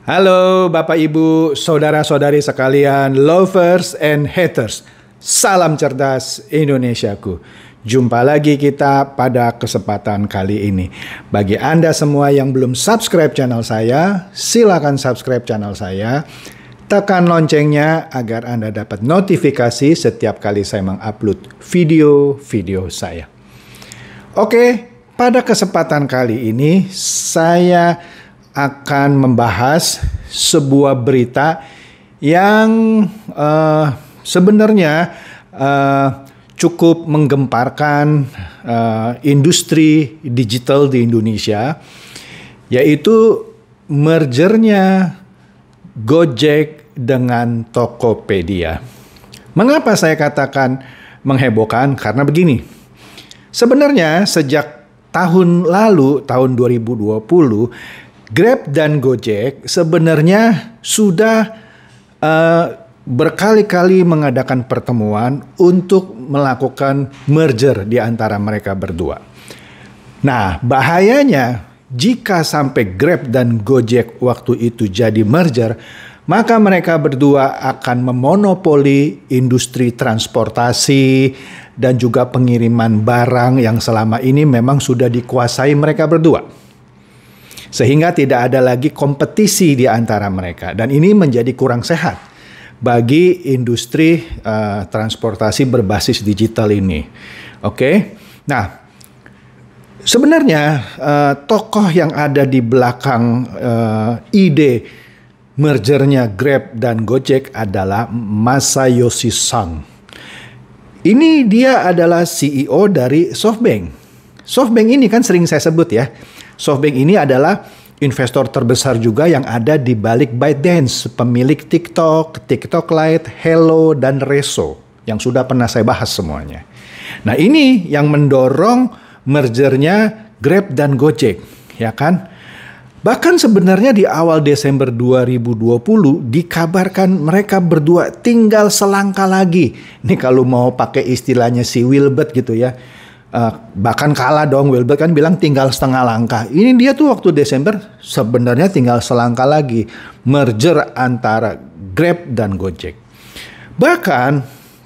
Halo Bapak Ibu, saudara-saudari sekalian, lovers and haters. Salam cerdas Indonesiaku. Jumpa lagi kita pada kesempatan kali ini. Bagi Anda semua yang belum subscribe channel saya, silakan subscribe channel saya. Tekan loncengnya agar Anda dapat notifikasi setiap kali saya mengupload video-video saya. Oke, pada kesempatan kali ini saya akan membahas sebuah berita yang sebenarnya cukup menggemparkan industri digital di Indonesia, yaitu mergernya Gojek dengan Tokopedia. Mengapa saya katakan menghebohkan? Karena begini, sebenarnya sejak tahun lalu, tahun 2020, Grab dan Gojek sebenarnya sudah berkali-kali mengadakan pertemuan untuk melakukan merger di antara mereka berdua. Nah, bahayanya jika sampai Grab dan Gojek waktu itu jadi merger, maka mereka berdua akan memonopoli industri transportasi dan juga pengiriman barang yang selama ini memang sudah dikuasai mereka berdua. Sehingga tidak ada lagi kompetisi di antara mereka. Dan ini menjadi kurang sehat bagi industri transportasi berbasis digital ini. Oke? Nah, sebenarnya tokoh yang ada di belakang ide mergernya Grab dan Gojek adalah Masayoshi Son. Ini dia adalah CEO dari SoftBank. SoftBank ini kan sering saya sebut ya. SoftBank ini adalah investor terbesar juga yang ada di balik ByteDance, pemilik TikTok, TikTok Lite, Hello, dan Resso, yang sudah pernah saya bahas semuanya. Nah, ini yang mendorong mergernya Grab dan Gojek, ya kan? Bahkan sebenarnya di awal Desember 2020 dikabarkan mereka berdua tinggal selangkah lagi. Ini kalau mau pakai istilahnya si Wilbert gitu ya. Bahkan kalah dong, Wilbert kan bilang tinggal setengah langkah. Ini dia tuh waktu Desember sebenarnya tinggal selangkah lagi merger antara Grab dan Gojek. Bahkan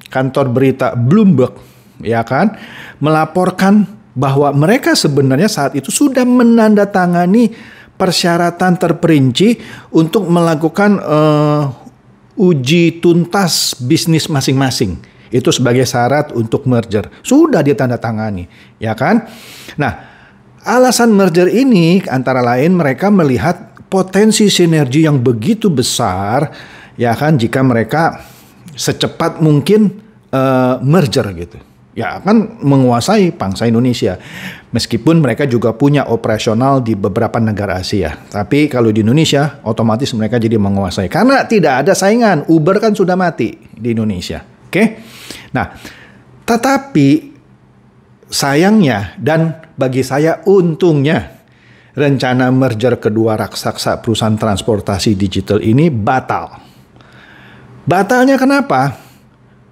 kantor berita Bloomberg ya kan melaporkan bahwa mereka sebenarnya saat itu sudah menandatangani persyaratan terperinci untuk melakukan uji tuntas bisnis masing-masing. Itu sebagai syarat untuk merger. Sudah ditandatangani, ya kan? Nah, alasan merger ini antara lain mereka melihat potensi sinergi yang begitu besar, ya kan, jika mereka secepat mungkin merger gitu. Ya akan menguasai bangsa Indonesia. Meskipun mereka juga punya operasional di beberapa negara Asia. Tapi kalau di Indonesia, otomatis mereka jadi menguasai. Karena tidak ada saingan. Uber kan sudah mati di Indonesia. Oke, nah, tetapi sayangnya dan bagi saya untungnya rencana merger kedua raksasa perusahaan transportasi digital ini batal. Batalnya kenapa?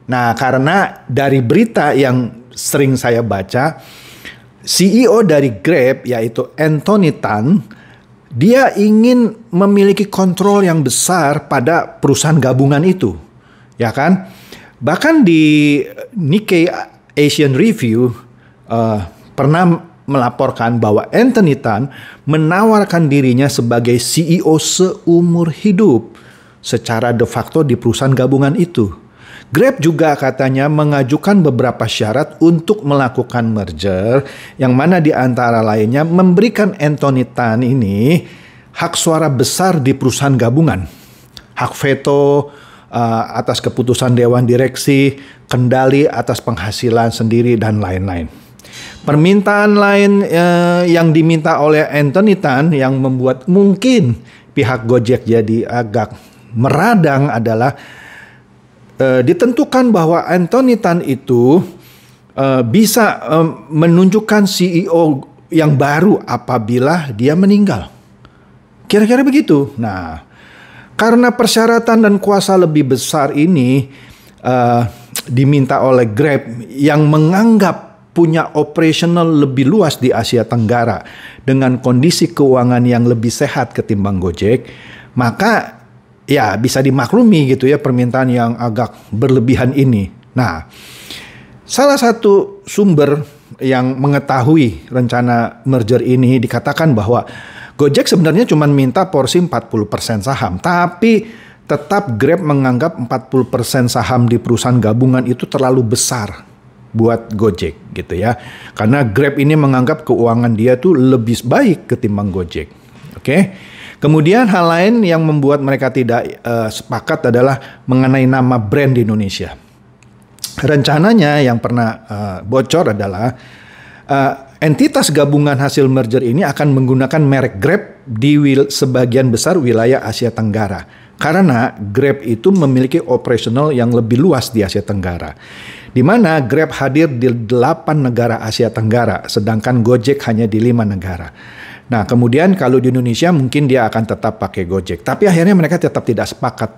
Nah, karena dari berita yang sering saya baca, CEO dari Grab yaitu Anthony Tan, dia ingin memiliki kontrol yang besar pada perusahaan gabungan itu, ya kan? Bahkan di Nikkei Asian Review pernah melaporkan bahwa Anthony Tan menawarkan dirinya sebagai CEO seumur hidup secara de facto di perusahaan gabungan itu. Grab juga katanya mengajukan beberapa syarat untuk melakukan merger yang mana di antara lainnya memberikan Anthony Tan ini hak suara besar di perusahaan gabungan, hak veto atas keputusan dewan direksi, kendali atas penghasilan sendiri, dan lain-lain. Permintaan lain yang diminta oleh Anthony Tan yang membuat mungkin pihak Gojek jadi agak meradang adalah ditentukan bahwa Anthony Tan itu bisa menunjukkan CEO yang baru apabila dia meninggal. Kira-kira begitu. Nah, karena persyaratan dan kuasa lebih besar ini diminta oleh Grab yang menganggap punya operasional lebih luas di Asia Tenggara dengan kondisi keuangan yang lebih sehat ketimbang Gojek, Maka ya bisa dimaklumi gitu ya permintaan yang agak berlebihan ini. Nah, salah satu sumber yang mengetahui rencana merger ini dikatakan bahwa Gojek sebenarnya cuma minta porsi 40% saham, tapi tetap Grab menganggap 40% saham di perusahaan gabungan itu terlalu besar buat Gojek gitu ya. Karena Grab ini menganggap keuangan dia tuh lebih baik ketimbang Gojek. Oke. Kemudian hal lain yang membuat mereka tidak sepakat adalah mengenai nama brand di Indonesia. Rencananya yang pernah bocor adalah entitas gabungan hasil merger ini akan menggunakan merek Grab di sebagian besar wilayah Asia Tenggara. Karena Grab itu memiliki operasional yang lebih luas di Asia Tenggara. Di mana Grab hadir di 8 negara Asia Tenggara, sedangkan Gojek hanya di 5 negara. Nah, kemudian kalau di Indonesia mungkin dia akan tetap pakai Gojek. Tapi akhirnya mereka tetap tidak sepakat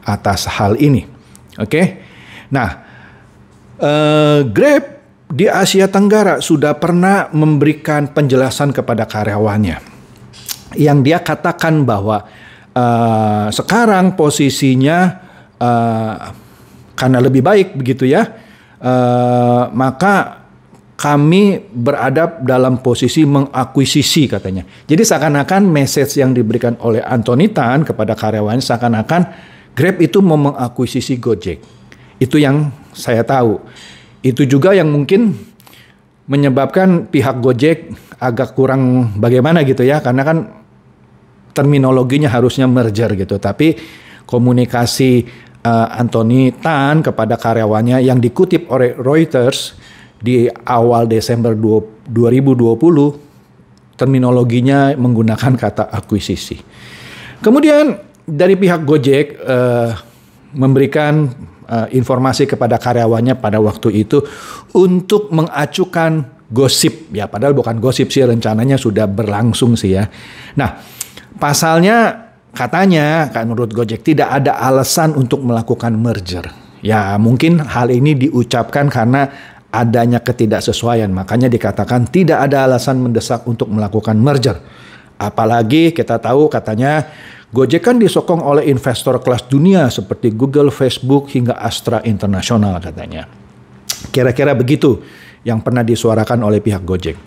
atas hal ini. Oke? Nah, Grab di Asia Tenggara sudah pernah memberikan penjelasan kepada karyawannya. Yang dia katakan bahwa sekarang posisinya karena lebih baik begitu ya, maka kami berada dalam posisi mengakuisisi katanya. Jadi seakan-akan message yang diberikan oleh Anthony Tan kepada karyawan seakan-akan Grab itu mau mengakuisisi Gojek. Itu yang saya tahu. Itu juga yang mungkin menyebabkan pihak Gojek agak kurang bagaimana gitu ya, karena kan terminologinya harusnya merger gitu, tapi komunikasi Anthony Tan kepada karyawannya yang dikutip oleh Reuters di awal Desember 2020, terminologinya menggunakan kata akuisisi. Kemudian dari pihak Gojek memberikan informasi kepada karyawannya pada waktu itu untuk mengacukan gosip, ya padahal bukan gosip sih, rencananya sudah berlangsung sih ya. Nah, pasalnya katanya kan menurut Gojek tidak ada alasan untuk melakukan merger. Ya mungkin hal ini diucapkan karena adanya ketidaksesuaian. Makanya dikatakan tidak ada alasan mendesak untuk melakukan merger. Apalagi kita tahu katanya Gojek kan disokong oleh investor kelas dunia seperti Google, Facebook hingga Astra International katanya. Kira-kira begitu yang pernah disuarakan oleh pihak Gojek.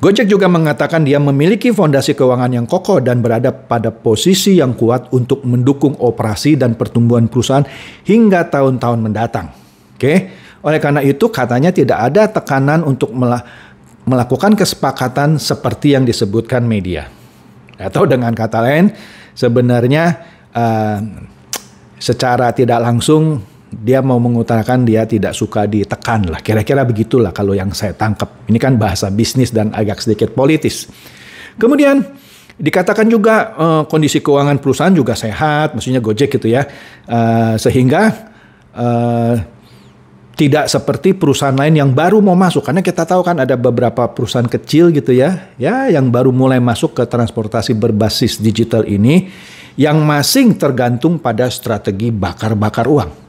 Gojek juga mengatakan dia memiliki fondasi keuangan yang kokoh dan berada pada posisi yang kuat untuk mendukung operasi dan pertumbuhan perusahaan hingga tahun-tahun mendatang. Oke, oleh karena itu katanya tidak ada tekanan untuk melakukan kesepakatan seperti yang disebutkan media. Atau dengan kata lain, sebenarnya secara tidak langsung dia mau mengutarakan dia tidak suka ditekan lah. Kira-kira begitulah kalau yang saya tangkap. Ini kan bahasa bisnis dan agak sedikit politis. Kemudian dikatakan juga kondisi keuangan perusahaan juga sehat, maksudnya Gojek gitu ya. Sehingga tidak seperti perusahaan lain yang baru mau masuk. Karena kita tahu kan ada beberapa perusahaan kecil gitu ya yang baru mulai masuk ke transportasi berbasis digital ini yang masih tergantung pada strategi bakar-bakar uang.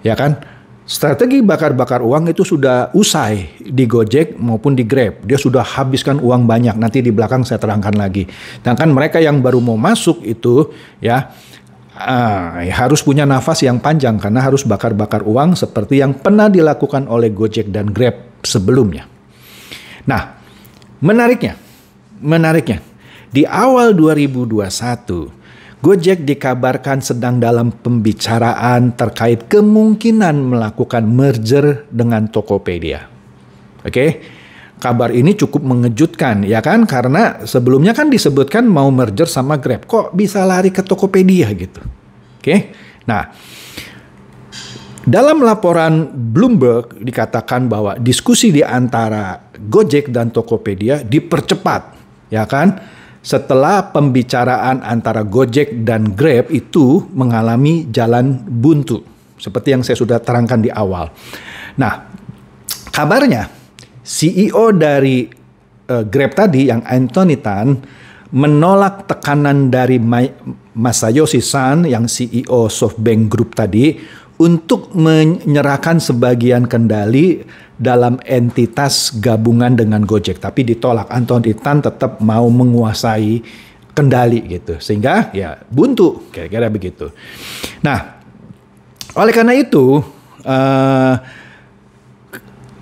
Ya kan, strategi bakar-bakar uang itu sudah usai di Gojek maupun di Grab. Dia sudah habiskan uang banyak. Nanti di belakang saya terangkan lagi. Sedangkan mereka yang baru mau masuk itu ya harus punya nafas yang panjang karena harus bakar-bakar uang seperti yang pernah dilakukan oleh Gojek dan Grab sebelumnya. Nah, menariknya di awal 2021 Gojek dikabarkan sedang dalam pembicaraan terkait kemungkinan melakukan merger dengan Tokopedia. Oke, kabar ini cukup mengejutkan ya kan, karena sebelumnya kan disebutkan mau merger sama Grab, kok bisa lari ke Tokopedia gitu. Oke, nah dalam laporan Bloomberg dikatakan bahwa diskusi di antara Gojek dan Tokopedia dipercepat, ya kan? Setelah pembicaraan antara Gojek dan Grab itu mengalami jalan buntu. Seperti yang saya sudah terangkan di awal. Nah, kabarnya CEO dari Grab tadi yang Anthony Tan menolak tekanan dari Masayoshi Son yang CEO SoftBank Group tadi untuk menyerahkan sebagian kendali dalam entitas gabungan dengan Gojek. Tapi ditolak. Anthony Tan tetap mau menguasai kendali gitu. Sehingga ya buntu, kira-kira begitu. Nah, oleh karena itu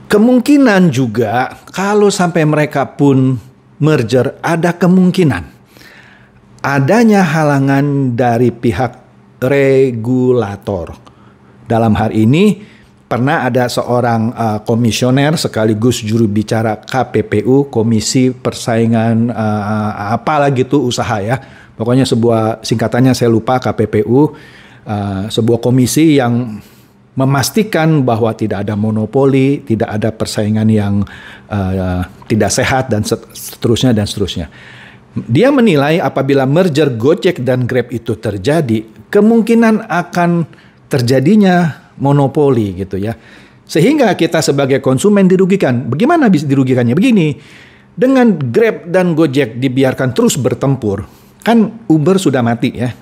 kemungkinan juga kalau sampai mereka pun merger, ada kemungkinan adanya halangan dari pihak regulator. Dalam hal ini pernah ada seorang komisioner sekaligus juru bicara KPPU, Komisi Persaingan apalah gitu usaha ya. Pokoknya sebuah singkatannya saya lupa, KPPU, sebuah komisi yang memastikan bahwa tidak ada monopoli, tidak ada persaingan yang tidak sehat dan seterusnya dan seterusnya. Dia menilai apabila merger Gojek dan Grab itu terjadi, kemungkinan akan terjadinya monopoli gitu ya. Sehingga kita sebagai konsumen dirugikan. Bagaimana bisa dirugikannya? Begini, dengan Grab dan Gojek dibiarkan terus bertempur, kan Uber sudah mati ya.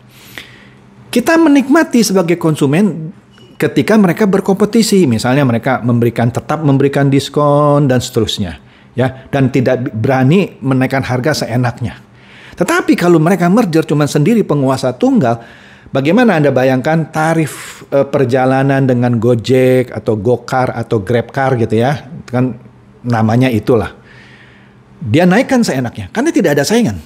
Kita menikmati sebagai konsumen ketika mereka berkompetisi, misalnya mereka tetap memberikan diskon dan seterusnya, ya, dan tidak berani menaikkan harga seenaknya. Tetapi kalau mereka merger cuma sendiri penguasa tunggal, bagaimana Anda bayangkan tarif perjalanan dengan Gojek atau Gokar atau Grabcar gitu ya, kan namanya itulah. Dia naikkan seenaknya karena tidak ada saingan.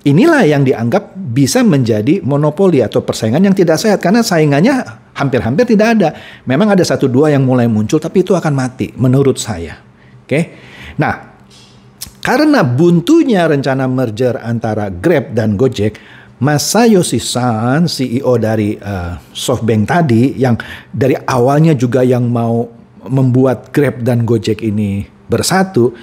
Inilah yang dianggap bisa menjadi monopoli atau persaingan yang tidak sehat karena saingannya hampir-hampir tidak ada. Memang ada 1-2 yang mulai muncul tapi itu akan mati menurut saya. Oke. Nah, karena buntunya rencana merger antara Grab dan Gojek, Masayoshi Son, CEO dari SoftBank tadi, yang dari awalnya juga yang mau membuat Grab dan Gojek ini bersatu,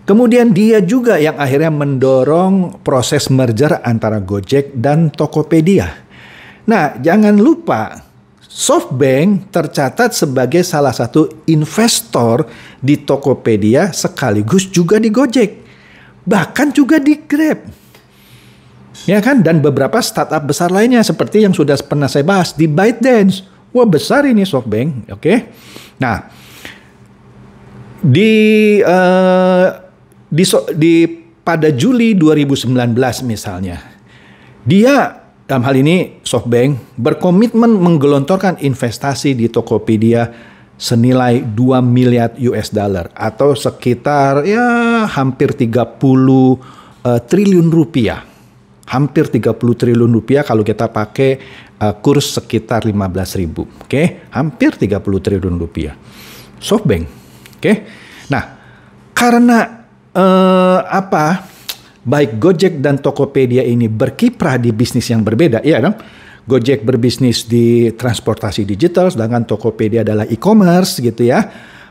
kemudian dia juga yang akhirnya mendorong proses merger antara Gojek dan Tokopedia. Nah, jangan lupa SoftBank tercatat sebagai salah satu investor di Tokopedia sekaligus juga di Gojek. Bahkan juga di Grab. Ya kan? Dan beberapa startup besar lainnya seperti yang sudah pernah saya bahas di ByteDance. Wah, besar ini SoftBank, oke? Nah, pada Juli 2019 misalnya, dia dalam hal ini SoftBank berkomitmen menggelontorkan investasi di Tokopedia senilai 2 miliar US dollar atau sekitar ya hampir 30 triliun rupiah. Hampir 30 triliun rupiah kalau kita pakai kurs sekitar 15.000. Oke, hampir 30 triliun rupiah. SoftBank. Oke. Nah, karena baik Gojek dan Tokopedia ini berkiprah di bisnis yang berbeda, ya dong. Gojek berbisnis di transportasi digital, sedangkan Tokopedia adalah e-commerce gitu ya.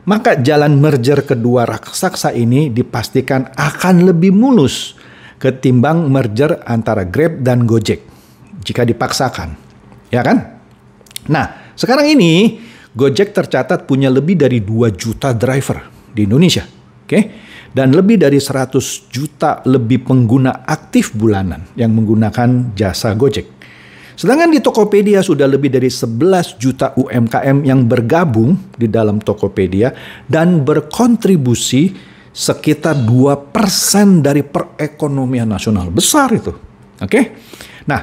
Maka jalan merger kedua raksasa ini dipastikan akan lebih mulus ketimbang merger antara Grab dan Gojek jika dipaksakan, ya kan? Nah, sekarang ini Gojek tercatat punya lebih dari 2 juta driver di Indonesia, oke? Dan lebih dari 100 juta lebih pengguna aktif bulanan yang menggunakan jasa Gojek. Sedangkan di Tokopedia sudah lebih dari 11 juta UMKM yang bergabung di dalam Tokopedia dan berkontribusi sekitar 2% dari perekonomian nasional. Besar itu. Oke? Nah,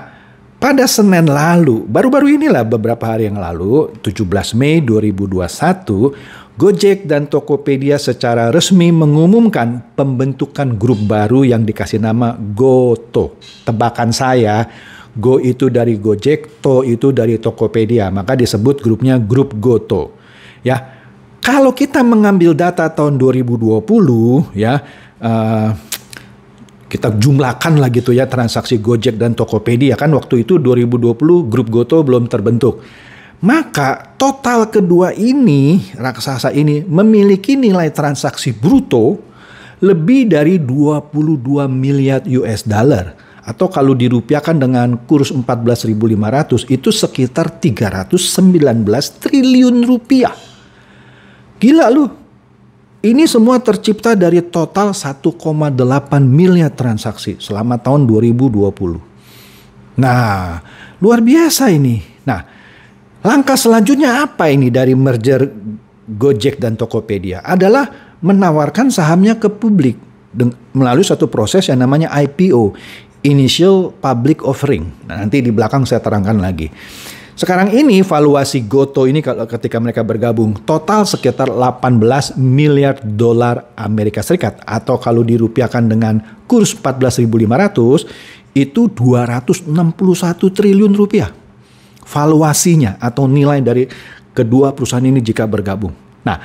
pada Senin lalu, baru-baru inilah beberapa hari yang lalu, 17 Mei 2021, Gojek dan Tokopedia secara resmi mengumumkan pembentukan grup baru yang dikasih nama GoTo. Tebakan saya, Go itu dari Gojek, To itu dari Tokopedia. Maka disebut grupnya grup GoTo. Ya, kalau kita mengambil data tahun 2020, ya kita jumlahkan lah gitu ya transaksi Gojek dan Tokopedia. Kan waktu itu 2020 grup GoTo belum terbentuk. Maka total kedua ini, raksasa ini memiliki nilai transaksi bruto lebih dari 22 miliar US dollar. Atau kalau dirupiahkan dengan kurs 14.500 itu sekitar 319 triliun rupiah. Gila lu. Ini semua tercipta dari total 1,8 miliar transaksi selama tahun 2020. Nah, luar biasa ini. Nah, langkah selanjutnya apa ini dari merger Gojek dan Tokopedia? Adalah menawarkan sahamnya ke publik melalui satu proses yang namanya IPO. initial public offering. Nah, nanti di belakang saya terangkan lagi. Sekarang ini valuasi Gotoh ini ketika mereka bergabung total sekitar 18 miliar dolar Amerika Serikat, atau kalau dirupiahkan dengan kurs 14.500 itu 261 triliun rupiah. Valuasinya atau nilai dari kedua perusahaan ini jika bergabung. Nah,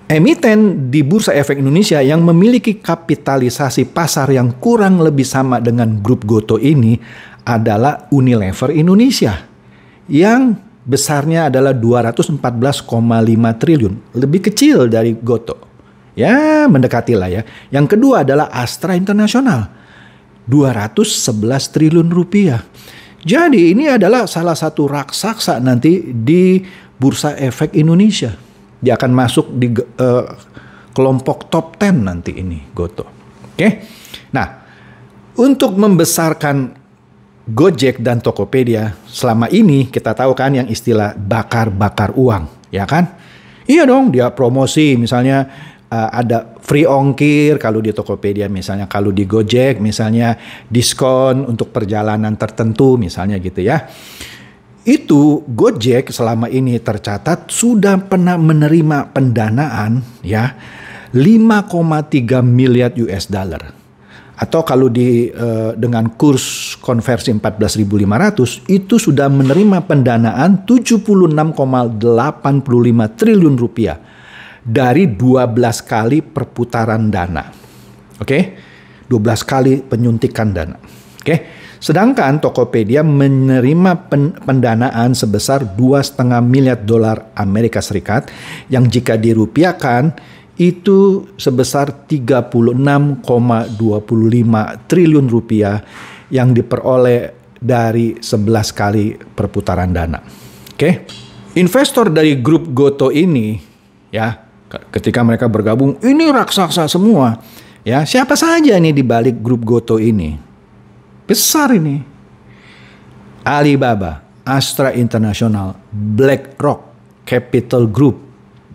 emiten di Bursa Efek Indonesia yang memiliki kapitalisasi pasar yang kurang lebih sama dengan grup Gotoh ini adalah Unilever Indonesia, yang besarnya adalah 214,5 triliun, lebih kecil dari Gotoh. Ya, mendekati lah ya. Yang kedua adalah Astra International, 211 triliun rupiah. Jadi ini adalah salah satu raksasa nanti di Bursa Efek Indonesia. Dia akan masuk di kelompok top 10 nanti ini, Gotoh. Oke. Nah, untuk membesarkan Gojek dan Tokopedia, selama ini kita tahu kan yang istilah bakar-bakar uang, ya kan? Iya dong, dia promosi misalnya ada free ongkir kalau di Tokopedia misalnya, kalau di Gojek misalnya diskon untuk perjalanan tertentu misalnya gitu ya. Itu Gojek selama ini tercatat sudah pernah menerima pendanaan ya 5,3 miliar US dollar. Atau kalau dengan kurs konversi 14.500 itu sudah menerima pendanaan 76,85 triliun rupiah dari 12 kali perputaran dana. Oke? 12 kali penyuntikan dana. Oke? Sedangkan Tokopedia menerima pendanaan sebesar 2,5 miliar dolar Amerika Serikat yang jika dirupiahkan itu sebesar 36,25 triliun rupiah yang diperoleh dari 11 kali perputaran dana. Oke. Investor dari grup Gotoh ini ya, ketika mereka bergabung ini raksasa semua. Ya, siapa saja nih di balik grup Gotoh ini? Besar ini. Alibaba, Astra International, BlackRock, Capital Group,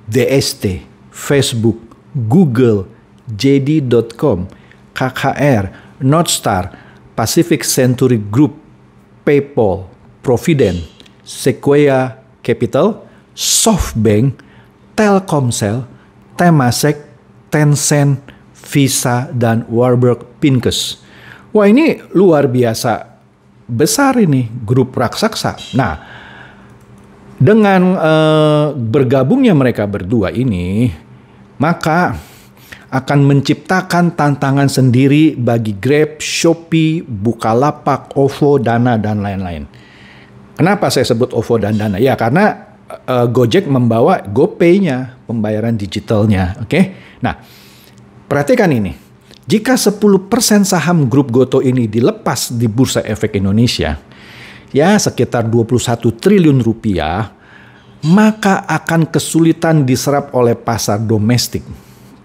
DST, Facebook, Google, JD.com, KKR, Northstar, Pacific Century Group, PayPal, Provident, Sequoia Capital, SoftBank, Telkomsel, Temasek, Tencent, Visa, dan Warburg Pincus. Wah, ini luar biasa besar ini grup raksasa. Nah, dengan bergabungnya mereka berdua ini, maka akan menciptakan tantangan sendiri bagi Grab, Shopee, Bukalapak, OVO, Dana, dan lain-lain. Kenapa saya sebut OVO dan Dana? Ya, karena Gojek membawa GoPay-nya, pembayaran digitalnya. Oke? Nah, perhatikan ini. Jika 10% saham grup Gotoh ini dilepas di Bursa Efek Indonesia, ya sekitar 21 triliun rupiah, maka akan kesulitan diserap oleh pasar domestik.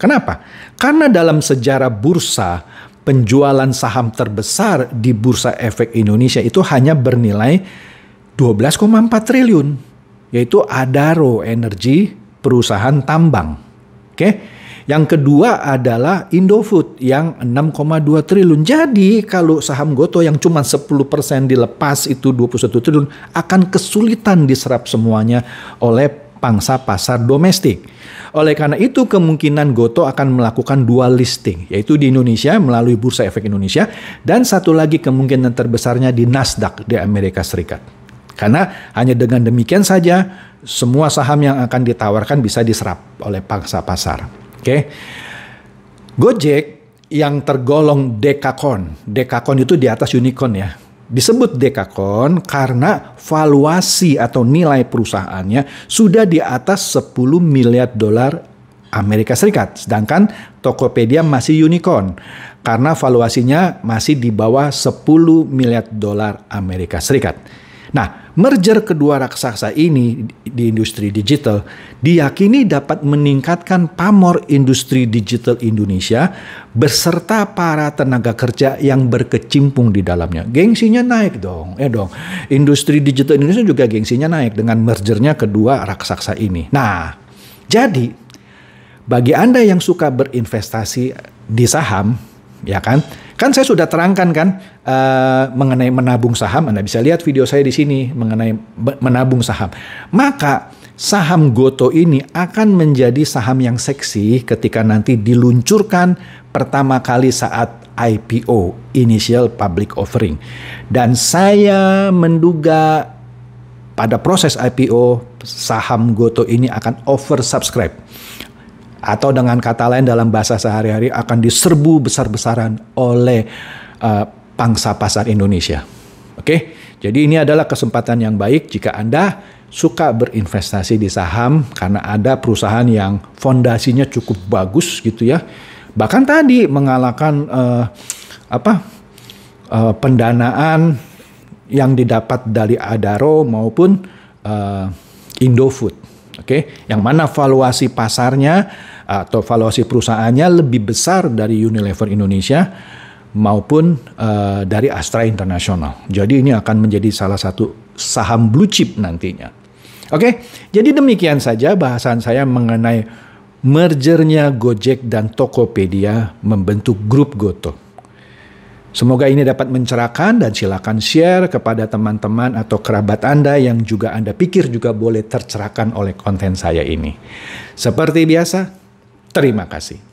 Kenapa? Karena dalam sejarah bursa, penjualan saham terbesar di Bursa Efek Indonesia itu hanya bernilai 12,4 triliun, yaitu Adaro Energy, perusahaan tambang. Oke? Yang kedua adalah Indofood yang 6,2 triliun. Jadi kalau saham Gotoh yang cuma 10% dilepas itu 21 triliun akan kesulitan diserap semuanya oleh pangsa pasar domestik. Oleh karena itu kemungkinan Gotoh akan melakukan dual listing, yaitu di Indonesia melalui Bursa Efek Indonesia, dan satu lagi kemungkinan terbesarnya di Nasdaq di Amerika Serikat. Karena hanya dengan demikian saja semua saham yang akan ditawarkan bisa diserap oleh pangsa pasar. Oke. Gojek yang tergolong dekakon. Dekakon itu di atas unicorn ya. Disebut dekakon karena valuasi atau nilai perusahaannya sudah di atas 10 miliar dolar Amerika Serikat. Sedangkan Tokopedia masih unicorn karena valuasinya masih di bawah 10 miliar dolar Amerika Serikat. Nah, merger kedua raksasa ini di industri digital diyakini dapat meningkatkan pamor industri digital Indonesia beserta para tenaga kerja yang berkecimpung di dalamnya. Gengsinya naik dong, Industri digital Indonesia juga gengsinya naik dengan mergernya kedua raksasa ini. Nah, jadi bagi Anda yang suka berinvestasi di saham, ya kan? kan saya sudah terangkan kan mengenai menabung saham. Anda bisa lihat video saya di sini mengenai menabung saham. Maka saham Gotoh ini akan menjadi saham yang seksi ketika nanti diluncurkan pertama kali saat IPO, Initial Public Offering. Dan saya menduga pada proses IPO, saham Gotoh ini akan oversubscribe. Atau dengan kata lain dalam bahasa sehari-hari akan diserbu besar-besaran oleh pangsa pasar Indonesia. Oke, jadi ini adalah kesempatan yang baik jika Anda suka berinvestasi di saham karena ada perusahaan yang fondasinya cukup bagus gitu ya. Bahkan tadi mengalahkan pendanaan yang didapat dari Adaro maupun Indofood. Oke, yang mana valuasi pasarnya atau valuasi perusahaannya lebih besar dari Unilever Indonesia maupun dari Astra International. Jadi ini akan menjadi salah satu saham blue chip nantinya. Oke, jadi demikian saja bahasan saya mengenai mergernya Gojek dan Tokopedia membentuk grup Gotoh. Semoga ini dapat mencerahkan dan silakan share kepada teman-teman atau kerabat Anda yang juga Anda pikir juga boleh tercerahkan oleh konten saya ini. Seperti biasa, terima kasih.